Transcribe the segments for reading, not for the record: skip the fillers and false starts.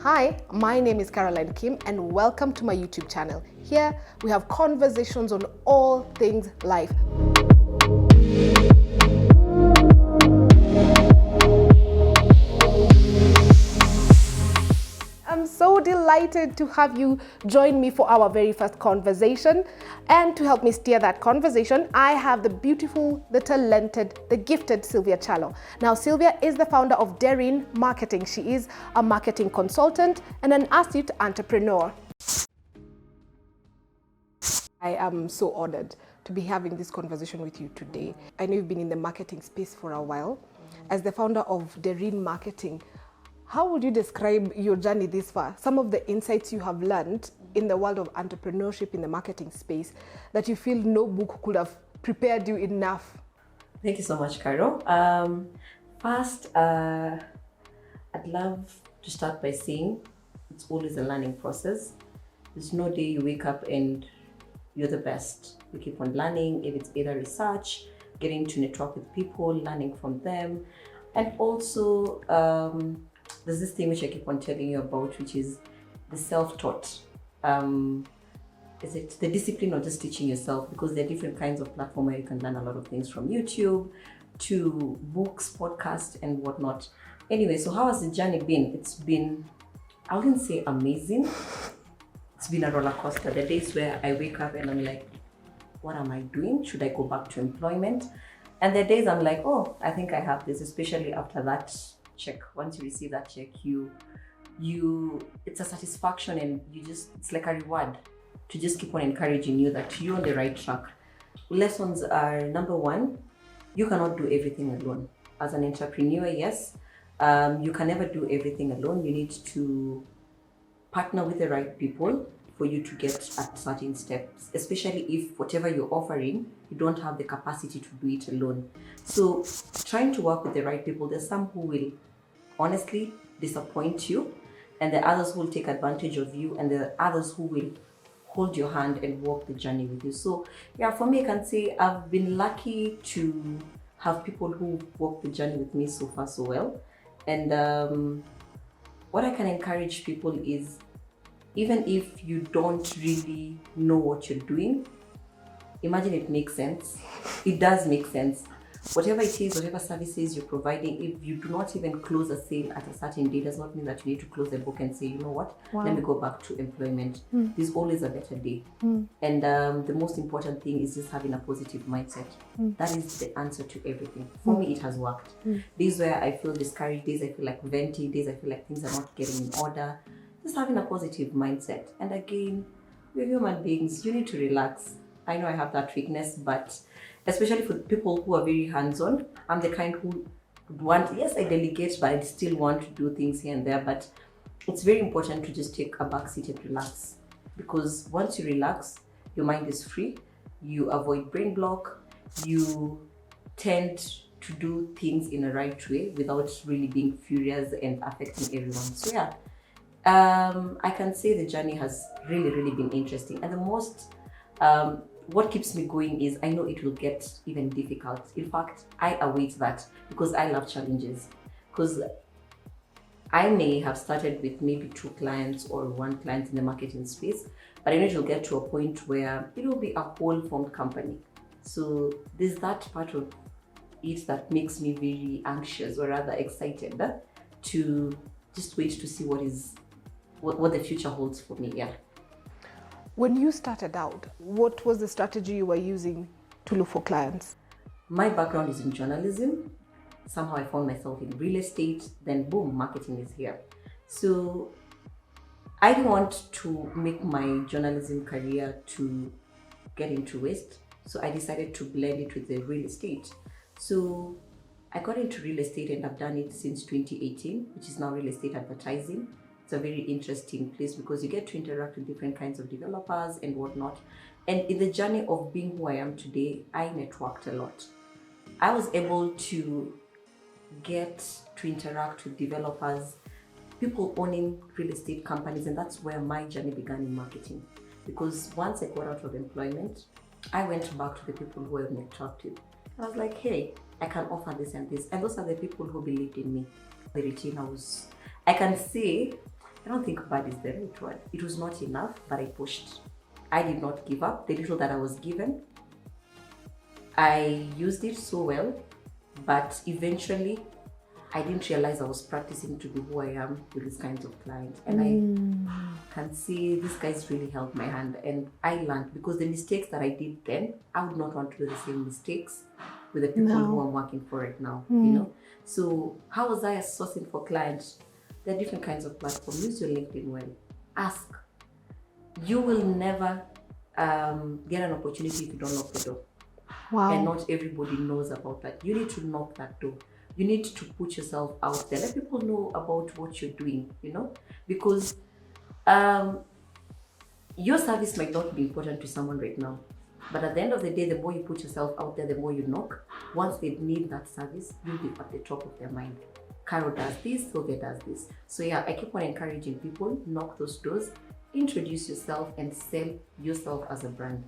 Hi, my name is Caroline Kim and welcome to my YouTube channel. Here we have conversations on all things life. I'm so delighted to have you join me for our very first conversation. And to help me steer that conversation, I have the beautiful, the talented, the gifted Sylvia Kyalo. Now, Sylvia is the founder of Derine Marketing. She is a marketing consultant and an astute entrepreneur. I am so honored to be having this conversation with you today. I know you've been in the marketing space for a while. As the founder of Derine Marketing, how would you describe your journey this far? Some of the insights you have learned in the world of entrepreneurship in the marketing space that you feel no book could have prepared you enough. Thank you so much, Caro. First, I'd love to start by saying it's always a learning process. There's no day you wake up and you're the best. You keep on learning, if it's either research, getting to network with people, learning from them, and also there's this thing which I keep on telling you about, which is the self-taught. Is it the discipline or just teaching yourself? Because there are different kinds of platforms where you can learn a lot of things, from YouTube to books, podcasts, and whatnot. Anyway, so how has the journey been? It's been, I wouldn't say amazing. It's been a roller coaster. The days where I wake up and I'm like, what am I doing? Should I go back to employment? And the days I'm like, oh, I think I have this, especially after that check. Once you receive that check, it's a satisfaction, and it's like a reward to just keep on encouraging you that you're on the right track. Lessons are, number one, you cannot do everything alone. As an entrepreneur, yes, you can never do everything alone. You need to partner with the right people for you to get at certain steps, especially if whatever you're offering, you don't have the capacity to do it alone. So trying to work with the right people, there's some who will honestly disappoint you, and the others who will take advantage of you, and the others who will hold your hand and walk the journey with you. So yeah, for me, I can say I've been lucky to have people who walk the journey with me so far so well. And what I can encourage people is, even if you don't really know what you're doing, imagine it makes sense. It does make sense. Whatever it is, whatever services you're providing, if you do not even close a sale at a certain day, does not mean that you need to close the book and say, you know what, let me go back to employment. There's always a better day. And the most important thing is just having a positive mindset. That is the answer to everything. For me, it has worked. Days where I feel discouraged, days I feel like venting, days I feel like things are not getting in order, just having a positive mindset. And again, we're human beings, you need to relax. I know I have that weakness, but especially for people who are very hands-on, I'm the kind who would want, yes, I delegate, but I still want to do things here and there. But it's very important to just take a back seat and relax, because once you relax, your mind is free, you avoid brain block, you tend to do things in a right way without really being furious and affecting everyone. So yeah, I can say the journey has really been interesting, and the most what keeps me going is I know it will get even difficult. In fact, I await that because I love challenges. Because I may have started with maybe 2 clients or 1 client in the marketing space, but I know it will get to a point where it will be a whole formed company. So there's that part of it that makes me very anxious, or rather excited, to just wait to see what the future holds for me. Yeah. When you started out, what was the strategy you were using to look for clients? My background is in journalism. Somehow I found myself in real estate, then boom, marketing is here. So I didn't want to make my journalism career to get into waste. So I decided to blend it with the real estate. So I got into real estate and I've done it since 2018, which is now real estate advertising. It's a very interesting place because you get to interact with different kinds of developers and whatnot. And in the journey of being who I am today, I networked a lot. I was able to get to interact with developers, people owning real estate companies, and that's where my journey began in marketing. Because once I got out of employment, I went back to the people who I've networked with. I was like, hey, I can offer this and this. And those are the people who believed in me. The retainers, I can say I don't think bad is the right word. It was not enough, but I pushed. I did not give up. The little that I was given, I used it so well, but eventually I didn't realize I was practicing to be who I am with these kinds of clients. And I can see these guys really held my hand, and I learned, because the mistakes that I did then, I would not want to do the same mistakes with the people who I'm working for right now, you know? So how was I sourcing for clients? There are different kinds of platforms. Use your LinkedIn well. Ask. You will never get an opportunity if you don't knock the door. Wow. And not everybody knows about that. You need to knock that door. You need to put yourself out there. Let people know about what you're doing, you know? Because your service might not be important to someone right now. But at the end of the day, the more you put yourself out there, the more you knock. Once they need that service, you'll be at the top of their mind. Carol does this, Sylvia does this. So yeah, I keep on encouraging people, knock those doors, introduce yourself and sell yourself as a brand.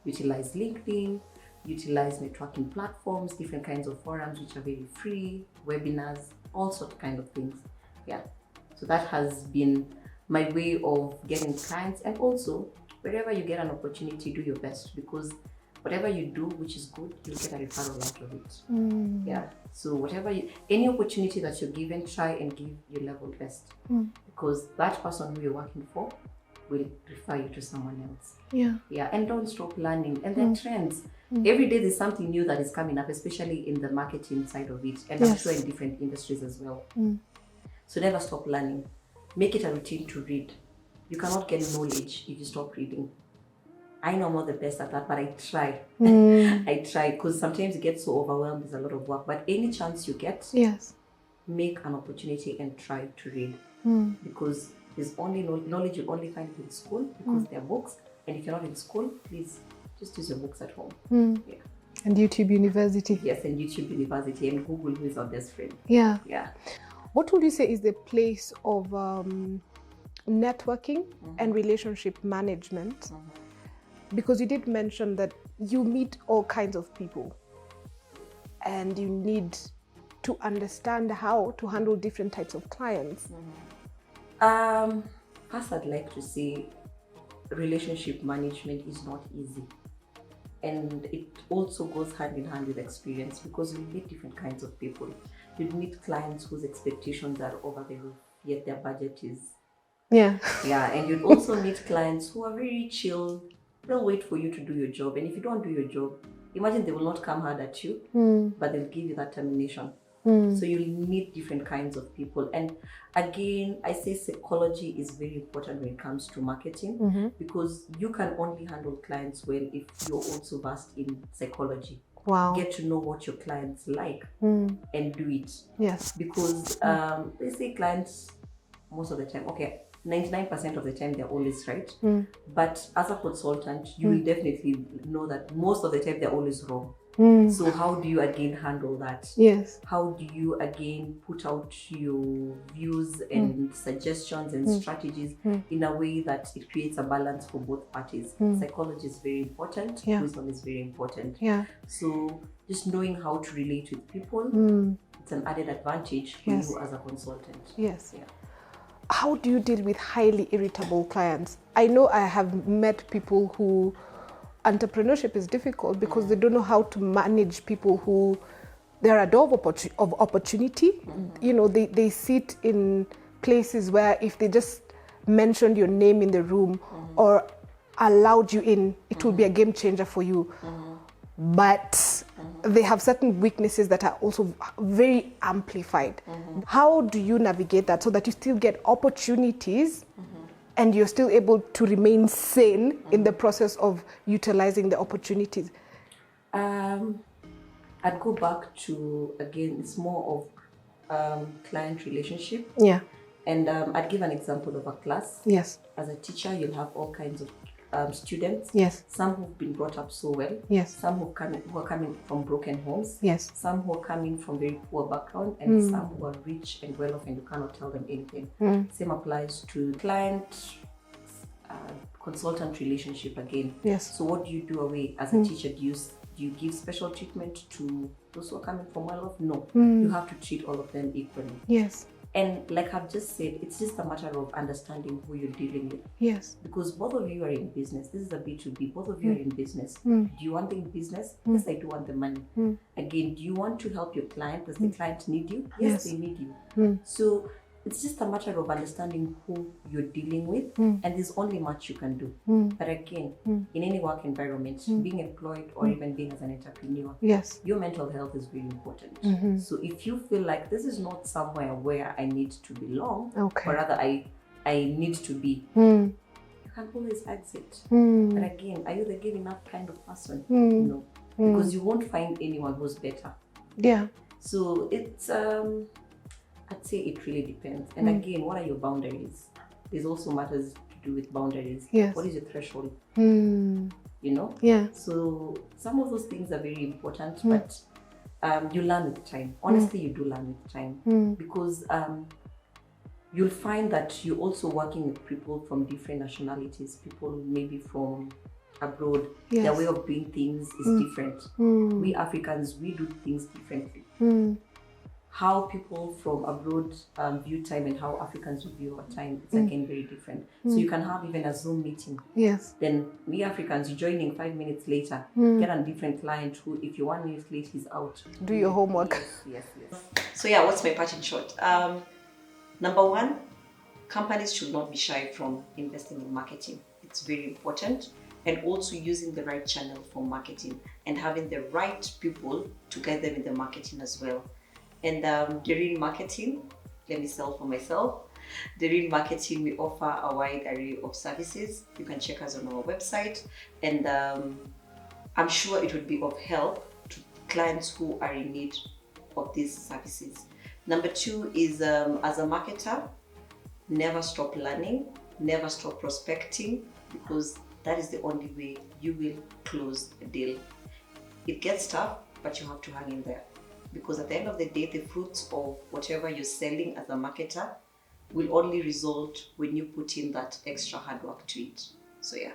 Utilize LinkedIn, utilize networking platforms, different kinds of forums which are very free, webinars, all sorts of kind of things. Yeah, so that has been my way of getting clients. And also, wherever you get an opportunity, do your best, because whatever you do which is good, you'll get a referral out of it. Yeah, so any opportunity that you're given, try and give your level best, because that person who you're working for will refer you to someone else. Yeah, and don't stop learning. And then trends. Every day there's something new that is coming up, especially in the marketing side of it, and I'm sure in different industries as well. So never stop learning. Make it a routine to read. You cannot get knowledge if you stop reading. I know I'm not the best at that, but I try. I try, because sometimes you get so overwhelmed, there's a lot of work. But any chance you get, make an opportunity and try to read. Because there's only knowledge you'll only find in school, because they're books. And if you're not in school, please just use your books at home. Yeah. And YouTube University. Yes, and YouTube University, and Google, who is our best friend. Yeah. Yeah. What would you say is the place of networking and relationship management? Because you did mention that you meet all kinds of people and you need to understand how to handle different types of clients. First, I'd like to say relationship management is not easy. And it also goes hand in hand with experience, because you meet different kinds of people. You meet clients whose expectations are over the roof, yet their budget is. Yeah, and you'd also meet clients who are very chill. They'll wait for you to do your job. And if you don't do your job, imagine they will not come hard at you, but they'll give you that termination. So you'll meet different kinds of people. And again, I say psychology is very important when it comes to marketing, because you can only handle clients well if you're also versed in psychology. Wow. Get to know what your clients like and do it. Yes. Because they say clients most of the time, 99% of the time they're always right. But as a consultant, you will definitely know that most of the time they're always wrong. So how do you again handle that? Yes. How do you again put out your views and suggestions and strategies in a way that it creates a balance for both parties? Psychology is very important. Wisdom is very important. So just knowing how to relate with people, it's an added advantage for you as a consultant. Yes. How do you deal with highly irritable clients? I know I have met people who entrepreneurship is difficult because they don't know how to manage people who they're a door of opportunity. You know, they sit in places where if they just mentioned your name in the room or allowed you in, it will be a game changer for you. But they have certain weaknesses that are also very amplified. How do you navigate that so that you still get opportunities and you're still able to remain sane in the process of utilizing the opportunities? I'd go back to, again, it's more of client relationship. And I'd give an example of a class. As a teacher, you'll have all kinds of students. Some who've been brought up so well. Some who are coming from broken homes. Some who are coming from very poor background, and some who are rich and well off and you cannot tell them anything. Same applies to client consultant relationship again. So what do you do away as a teacher? Do you give special treatment to those who are coming from well off? No. You have to treat all of them equally. And like I've just said, it's just a matter of understanding who you're dealing with. Yes. Because both of you are in business. This is a B2B. Both of you are in business. Mm. Do you want the business? Yes, I do want the money. Again, do you want to help your client? Does the client need you? Yes, they need you. So it's just a matter of understanding who you're dealing with, and there's only much you can do. But again, in any work environment, being employed or even being as an entrepreneur, Yes. your mental health is really important. So if you feel like this is not somewhere where I need to belong, Okay. or rather I need to be, you can always exit. But again, are you the giving up kind of person? No, because you won't find anyone who's better. Yeah. So it's I'd say it really depends. And again, what are your boundaries? There's also matters to do with boundaries. Yes. What is your threshold? You know? Yeah. So some of those things are very important, but you learn with time. Honestly, you do learn with time, because you'll find that you're also working with people from different nationalities, people maybe from abroad. Yes. Their way of doing things is different. We Africans, we do things differently. How people from abroad view time and how Africans view our time, it's again very different. So you can have even a Zoom meeting. Yes. Then we Africans, you're joining 5 minutes later, get a different client who, if you're 1 minute late, he's out. Do your homework. Yes. So yeah, what's my part in short? Number one, companies should not be shy from investing in marketing. It's very important. And also using the right channel for marketing and having the right people to guide them in the marketing as well. And Derine Marketing, let me sell for myself. Derine Marketing, we offer a wide array of services. You can check us on our website, and I'm sure it would be of help to clients who are in need of these services. Number two is, as a marketer, never stop learning, never stop prospecting, because that is the only way you will close a deal. It gets tough, but you have to hang in there. Because at the end of the day, the fruits of whatever you're selling as a marketer will only result when you put in that extra hard work to it. So yeah.